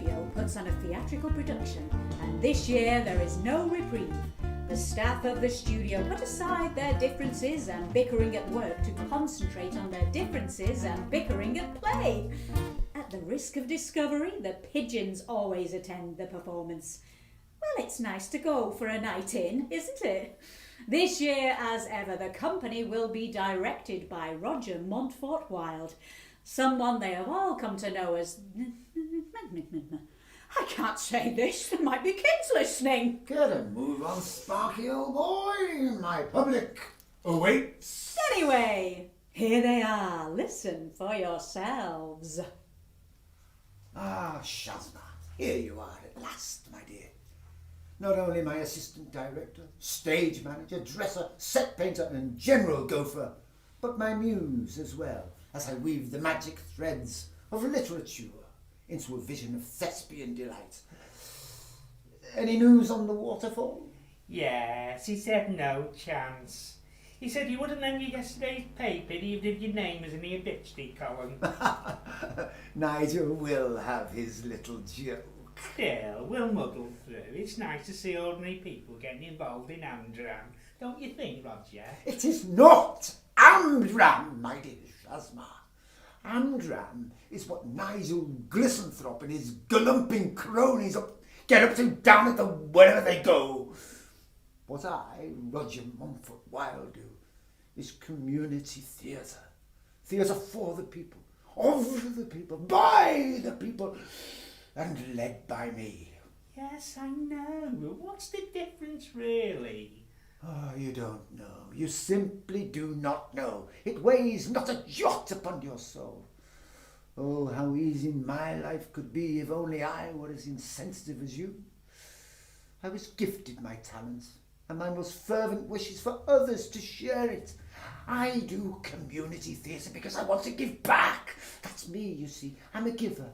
studio puts on a theatrical production, and this year there is no reprieve. The staff of the studio put aside their differences and bickering at work to concentrate on their differences and bickering at play. At the risk of discovery, the Pigeons always attend the performance. Well, it's nice to go for a night in, isn't it? This year, as ever, the company will be directed by Roger Montfort-Wilde, someone they have all come to know as... I can't say this, there might be kids listening. Get a move on, Sparky, old boy. My public awaits. Anyway, here they are. Listen for yourselves. Ah, Shazma, here you are at last, my dear. Not only my assistant director, stage manager, dresser, set painter and general gopher, but my muse as well, as I weave the magic threads of literature into a vision of thespian delight. Any news on the waterfall? Yes, he said no chance. He said he wouldn't lend you yesterday's paper even if your name was in the obituary column. Nigel will have his little joke. Still, we'll muddle through. It's nice to see ordinary people getting involved in Dram. Don't you think, Roger? It is not Dram, my dear Shazma. Dram is what Nigel Glissanthrop and his galumping cronies get up to down at the wherever they go. What I, Roger Montfort-Wilde, do is community theatre. Theatre for the people, of the people, by the people, and led by me. Yes, I know. What's the difference, really? Oh, you don't know. You simply do not know. It weighs not a jot upon your soul. Oh, how easy my life could be if only I were as insensitive as you. I was gifted my talents, and my most fervent wish is for others to share it. I do community theatre because I want to give back. That's me, you see. I'm a giver.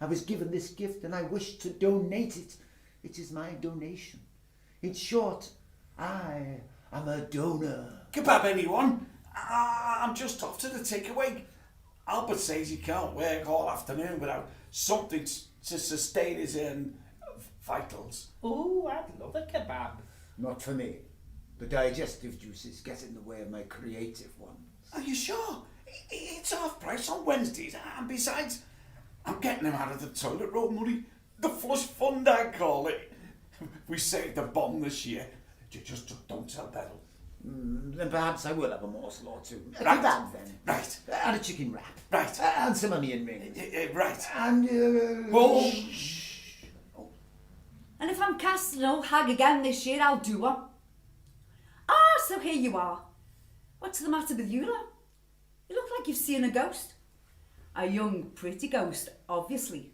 I was given this gift and I wish to donate it. It is my donation. In short, I am a donor. Kebab, anyone? I'm just off to the takeaway. Albert says he can't work all afternoon without something to sustain his vitals. Oh, I'd love a kebab. Not for me. The digestive juices get in the way of my creative ones. Are you sure? It's half price on Wednesdays, and besides, I'm getting him out of the toilet roll money. The flush fund, I call it. We saved the bomb this year. Just don't tell Beryl. Then perhaps I will have a morsel or two. Right. Kebab then. Right. And a chicken wrap. Right. And some onion rings. Right. And Whoa. And if I'm cast an old hag again this year, I'll do one. So here you are. What's the matter with you, love? You look like you've seen a ghost. A young, pretty ghost, obviously.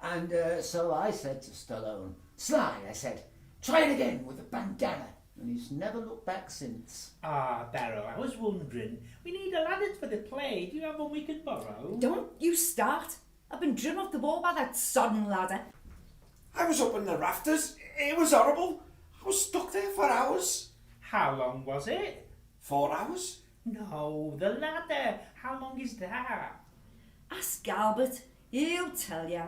And so I said to Stallone, Sly, I said, try it again with a bandana. And he's never looked back since. Ah, Beryl, I was wondering. We need a ladder for the play. Do you have one we could borrow? Don't you start. I've been driven off the wall by that sodden ladder. I was up in the rafters. It was horrible. I was stuck there for hours. How long was it? 4 hours. No, the ladder. How long is that? Ask Albert. He'll tell you.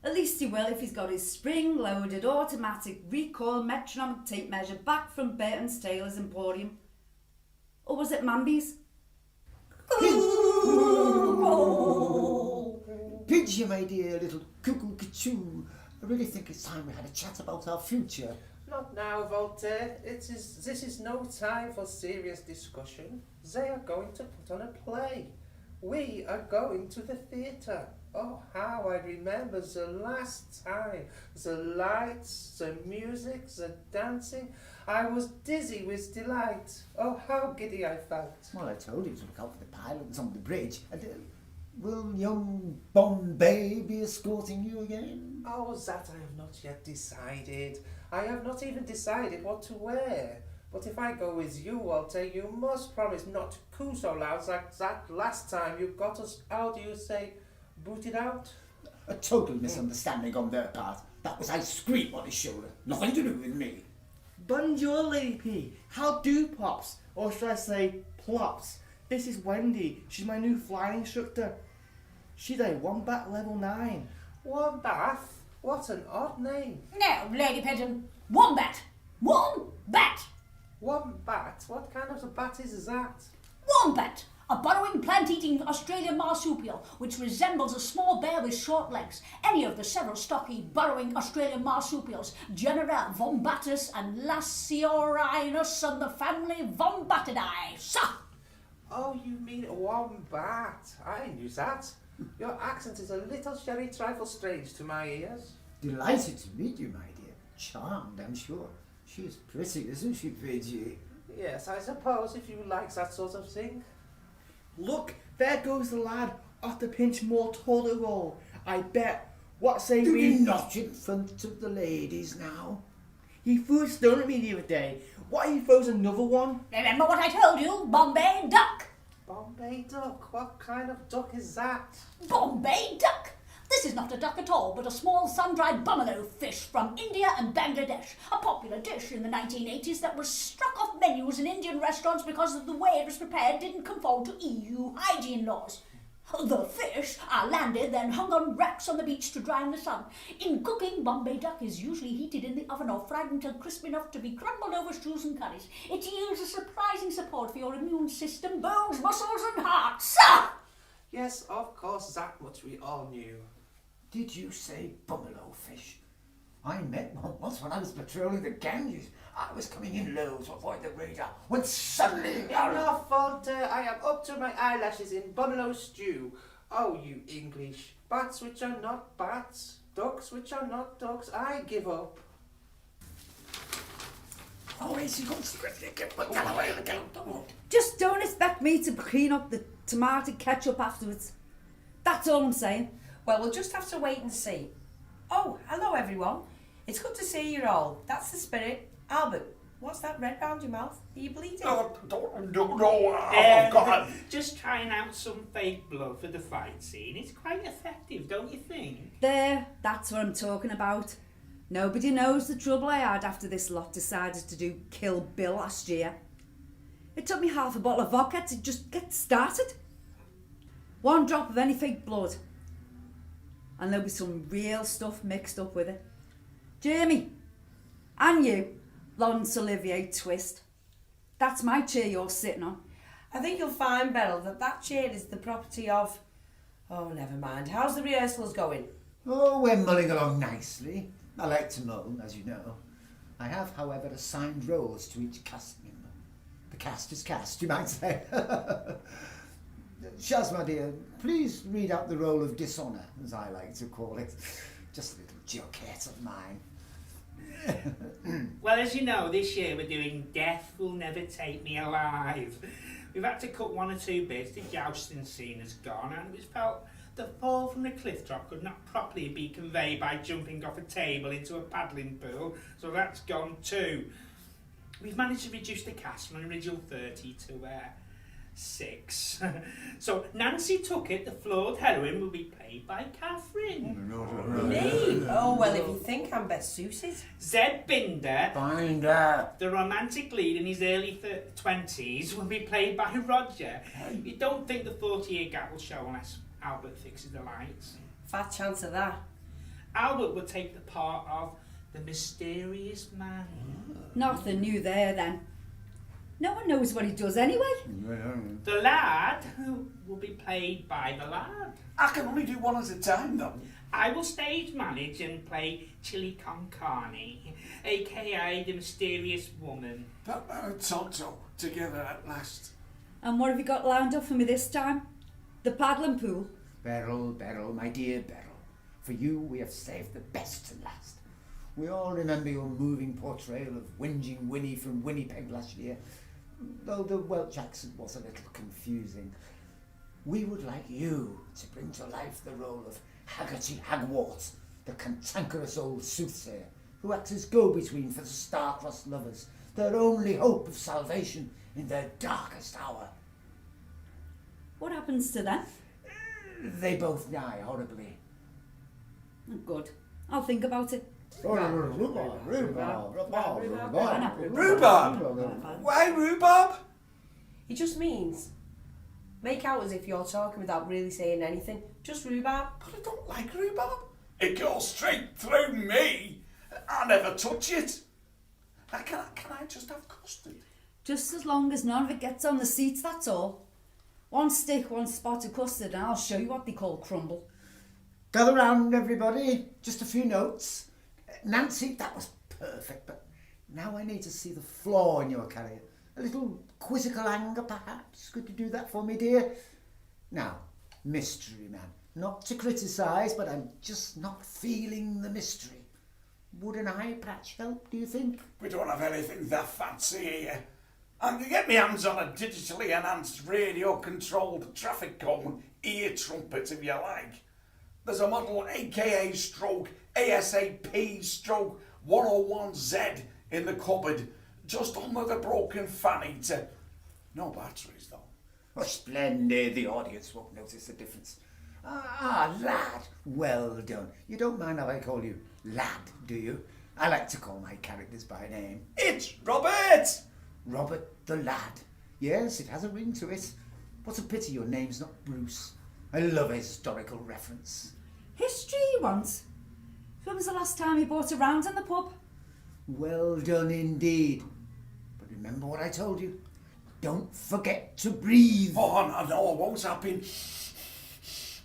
At least he will if he's got his spring-loaded automatic recoil metronomic tape measure back from Burton's Taylor's Emporium. Or was it Mamby's? Pigeon, my dear little cuckoo-cuckoo. I really think it's time we had a chat about our future. Not now, Voltaire. This is no time for serious discussion. They are going to put on a play. We are going to the theatre. Oh, how I remember the last time. The lights, the music, the dancing. I was dizzy with delight. Oh, how giddy I felt. Well, I told you to look out for the pilots on the bridge. And, will young Bombay be escorting you again? Oh, that I have not yet decided. I have not even decided what to wear. But if I go with you, Walter, you must promise not to coo so loud like that last time you got us, how do you say, booted out? A total misunderstanding on their part. That was ice cream on his shoulder. Nothing to do with me. Bonjour, Lady P. How do, Pops? Or should I say, Plops? This is Wendy. She's my new flying instructor. She's a wombat level 9. Wombat? What an odd name. No, Lady Pigeon. Wombat. Wombat. Wombat? What kind of a bat is that? Wombat. A burrowing plant-eating Australian marsupial, which resembles a small bear with short legs. Any of the several stocky, burrowing Australian marsupials, genera Wombatus and Laciorinus, and the family Wombatidae. Sah! Oh, you mean a wombat. I knew that. Your accent is a little Sheri trifle strange to my ears. Delighted to meet you, my dear. Charmed, I'm sure. She's pretty, isn't she, Pigeon? Yes, I suppose if you like that sort of thing. Look, there goes the lad off to pinch more toilet roll. I bet. What say Do we... you not in front of the ladies now? He threw a stone at me the other day. What if he throws another one? Remember what I told you? Bombay duck. Bombay duck? What kind of duck is that? Bombay duck. This is not a duck at all, but a small sun-dried buffalo fish from India and Bangladesh. A popular dish in the 1980s that was struck off menus in Indian restaurants because of the way it was prepared didn't conform to EU hygiene laws. The fish are landed, then hung on racks on the beach to dry in the sun. In cooking, Bombay duck is usually heated in the oven or fried until crisp enough to be crumbled over stews and curries. It yields a surprising support for your immune system, bones, muscles and heart. Sir! Yes, of course, that much we all knew. Did you say buffalo fish? I met one once when I was patrolling the Ganges. I was coming in low to avoid the radar when suddenly... Enough, Walter. I am up to my eyelashes in buffalo stew. Oh, you English. Bats which are not bats. Ducks which are not ducks. I give up. Oh, is he going to... Just don't expect me to clean up the tomato ketchup afterwards. That's all I'm saying. Well, we'll just have to wait and see. Oh, hello everyone. It's good to see you all. That's the spirit. Albert, what's that red round your mouth? Are you bleeding? No, oh, God. Just trying out some fake blood for the fight scene. It's quite effective, don't you think? There, that's what I'm talking about. Nobody knows the trouble I had after this lot decided to do Kill Bill last year. It took me half a bottle of vodka to just get started. One drop of any fake blood. And there'll be some real stuff mixed up with it. Jamie, and you, Laurence Olivier Twist. That's my chair you're sitting on. I think you'll find, Beryl, that chair is the property of... Oh, never mind. How's the rehearsals going? Oh, we're mulling along nicely. I like to mull, as you know. I have, however, assigned roles to each cast member. The cast is cast, you might say. Shazma, dear, please read out the role of dishonour, as I like to call it. Just a little jokette of mine. Well, as you know, this year we're doing Death Will Never Take Me Alive. We've had to cut one or two bits. The jousting scene has gone, and it was felt the fall from the cliff top could not properly be conveyed by jumping off a table into a paddling pool, so that's gone too. We've managed to reduce the cast from an original 30 to 6. So Nancy Tuckett, the flawed heroine, will be played by Catherine. Me? Oh, well, if you think I'm best suited. Zed Binder, Binder. the romantic lead in his early 20s, will be played by Roger. You don't think the 40-year gap will show unless Albert fixes the lights. Fat chance of that. Albert will take the part of the mysterious man. Nothing new there then. No one knows what he does anyway. The lad will be played by the lad. I can only do one at a time, though. I will stage manage and play Chili Con Carne, aka the mysterious woman. Tonto, together at last. And what have you got lined up for me this time? The paddling pool? Beryl, my dear Beryl. For you, we have saved the best to last. We all remember your moving portrayal of Whinging Winnie from Winnipeg last year, though the Welsh accent was a little confusing. We would like you to bring to life the role of Haggerty Hagwort, the cantankerous old soothsayer, who acts as go-between for the star-crossed lovers, their only hope of salvation in their darkest hour. What happens to them? They both die horribly. Oh, good. I'll think about it. Rhubarb. Rhubarb? Why rhubarb? He just means make out as if you're talking without really saying anything. Just rhubarb. But I don't like rhubarb. It goes straight through me. I never touch it. Can I just have custard? Just as long as none of it gets on the seats, that's all. One stick, one spot of custard, and I'll show you what they call crumble. Gather round, everybody. Just a few notes. Nancy, that was perfect, but now I need to see the flaw in your carrier. A little quizzical anger, perhaps. Could you do that for me, dear? Now, mystery man. Not to criticise, but I'm just not feeling the mystery. Would an eye patch help, do you think? We don't have anything that fancy here. I can get my hands on a digitally enhanced radio-controlled traffic cone ear trumpet if you like. There's a model AKA stroke ASAP stroke 101Z in the cupboard, just under the broken fanny to... No batteries though. Oh, splendid. The audience won't notice the difference. Ah, lad. Well done. You don't mind how I call you lad, do you? I like to call my characters by name. It's Robert! Robert the lad. Yes, it has a ring to it. What a pity your name's not Bruce. I love a historical reference. History he wants. When was the last time he bought a round in the pub? Well done indeed. But remember what I told you. Don't forget to breathe. Oh, no, I won't. I've been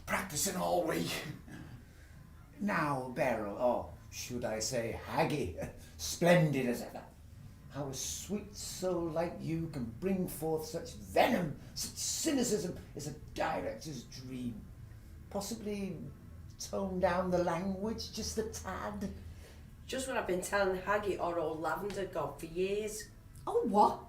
practicing all week. Now, Beryl, or should I say Haggy, splendid as ever. How a sweet soul like you can bring forth such venom, such cynicism is a director's dream. Possibly tone down the language just a tad. Just what I've been telling Haggy or old Lavender God for years. Oh, what?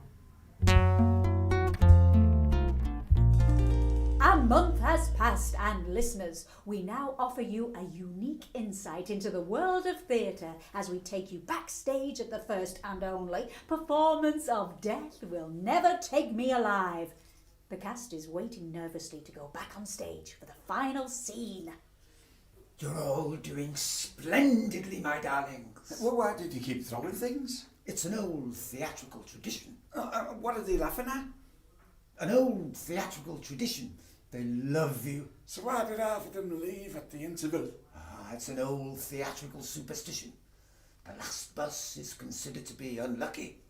A month has passed, and listeners, we now offer you a unique insight into the world of theatre as we take you backstage at the first and only performance of Death Will Never Take Me Alive. The cast is waiting nervously to go back on stage for the final scene. You're all doing splendidly, my darlings. Well, why did you keep throwing things? It's an old theatrical tradition. What are they laughing at? An old theatrical tradition. They love you. So why did half of them leave at the interval? It's an old theatrical superstition. The last bus is considered to be unlucky.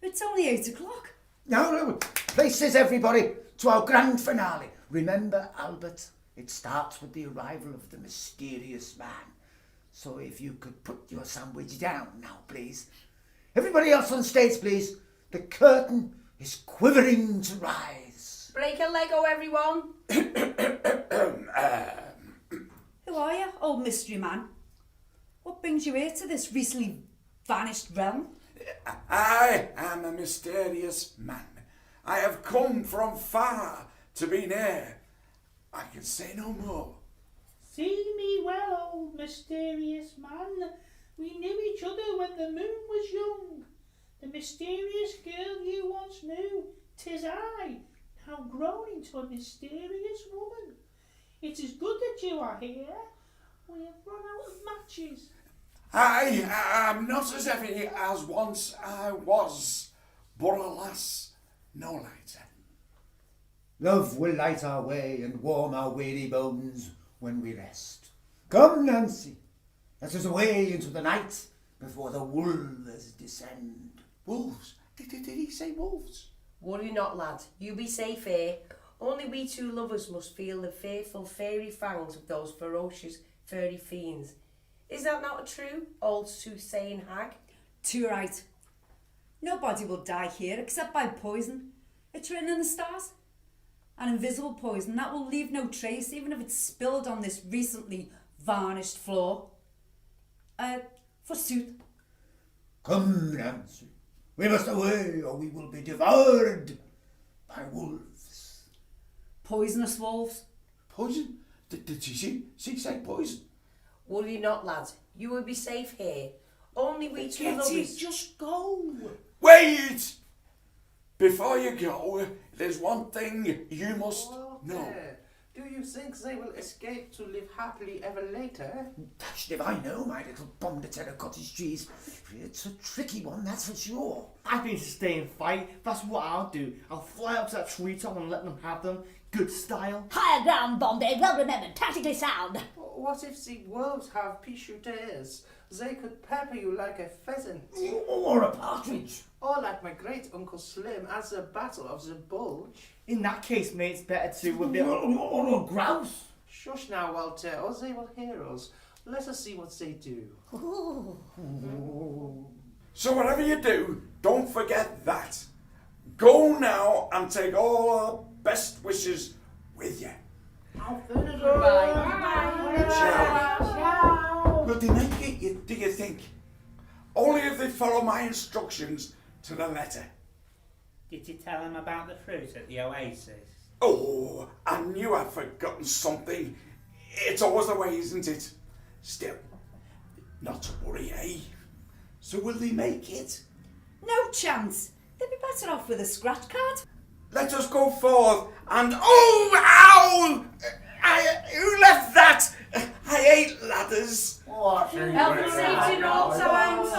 It's only 8 o'clock. No, places everybody to our grand finale. Remember, Albert, it starts with the arrival of the mysterious man. So if you could put your sandwich down now, please. Everybody else on stage, please. The curtain is quivering to rise. Break a Lego, everyone. Who are you, old mystery man? What brings you here to this recently vanished realm? I am a mysterious man. I have come from far to be near. I can say no more. See me well, old mysterious man. We knew each other when the moon was young. The mysterious girl you once knew, 'tis I, now grown into a mysterious woman. It is good that you are here. We have run out of matches. I am not as heavy as once I was, but alas, no lighter. Love will light our way and warm our weary bones when we rest. Come, Nancy, let us away into the night before the wolves descend. Wolves? Did he say wolves? Worry not, lad. You be safe here. Only we two lovers must feel the fearful fairy fangs of those ferocious furry fiends. Is that not true, old soothsaying hag? Too right. Nobody will die here except by poison. It's written in the stars. An invisible poison that will leave no trace, even if it's spilled on this recently varnished floor. Forsooth. Come, Nancy, we must away or we will be devoured by wolves. Poisonous wolves. Poison? Did she say poison? Worry not, lad. You will be safe here. Only we two Get it, lovers... just go. Wait! Before you go, there's one thing you must know. Do you think they will escape to live happily ever later? Dashed if I know, my little pomme de terre cottage cheese. It's a tricky one, that's for sure. I've been to stay and fight. That's what I'll do. I'll fly up to that treetop and let them have them. good style. Higher ground, Bombay, well remembered, tactically sound. What if the wolves have pea shooters? They could pepper you like a pheasant. Or a partridge. Or like my great Uncle Slim at the Battle of the Bulge. In that case, mate, it's better to a bit. Or a grouse. Shush now, Walter, or they will hear us. Let us see what they do. So whatever you do, don't forget that. Go now and take all our best wishes with you. Ciao. Will they make it, do you think? Only if they follow my instructions to the letter. Did you tell him about the fruit at the oasis? Oh, I knew I'd forgotten something. It's always the way, isn't it? Still, not to worry, eh? So will they make it? No chance. They'd be better off with a scratch card. Let us go forth and... Oh, ow! Who left that? I hate ladders. What? Health and safety at all times.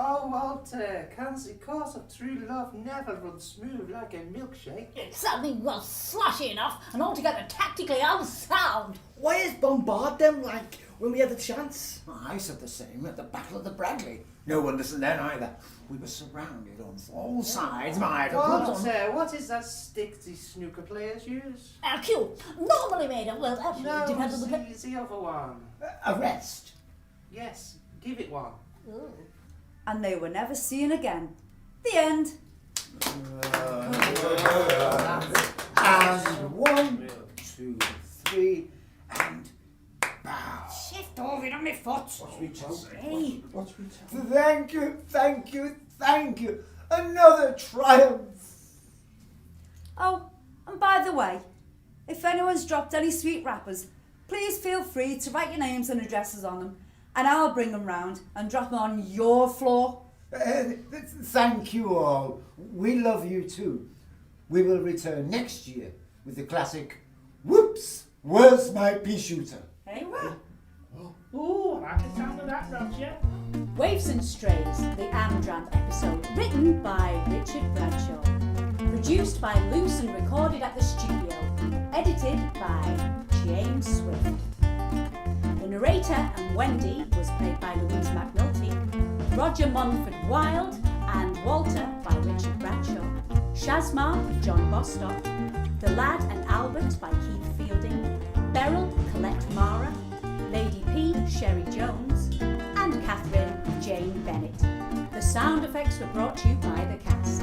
Oh, Walter, can the course of true love never run smooth like a milkshake? Something was slushy enough and altogether tactically unsound. Why is bombard them like when we had the chance? I said the same at the Battle of the Bradley. No one listened then either. We were surrounded on all sides by the Walter, what is that stick the snooker players use? Cue, normally made of, well, that No, depends on the... the other one. arrest. Yes, give it one. And they were never seen again. The end. And 1, 2, 3, and bow. Shift over it on my foot. Hey. Thank you, thank you, thank you. Another triumph. Oh, and by the way, if anyone's dropped any sweet wrappers, please feel free to write your names and addresses on them, and I'll bring them round and drop them on your floor. Thank you all. We love you too. We will return next year with the classic Whoops, Where's My Pea Shooter? Hey, what? Oh, I like the sound of that, Roger. Waifs and Strays, the Dram episode, written by Richard Bradshaw. Produced by Luce and recorded at the studio. Edited by James Swift. The narrator and Wendy was played by Louise McNulty, Roger Wild and Walter by Richard Bradshaw, Shazma, John Bostock, The Lad and Albert by Keith Fielding, Beryl, Colette Mara, Lady P, Sheri Jones, and Catherine, Jane Bennett. The sound effects were brought to you by the cast.